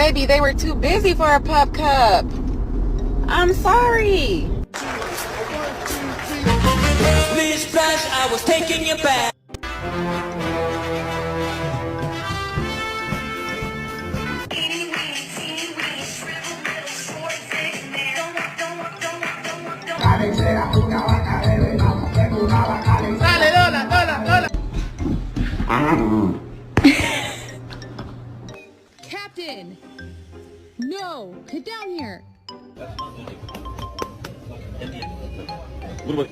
Baby, they were too busy for a pup cup. I'm sorry. Splish splash, I was taking you back. Dale, Lola, Lola, Lola. Captain! No! Get down here! What about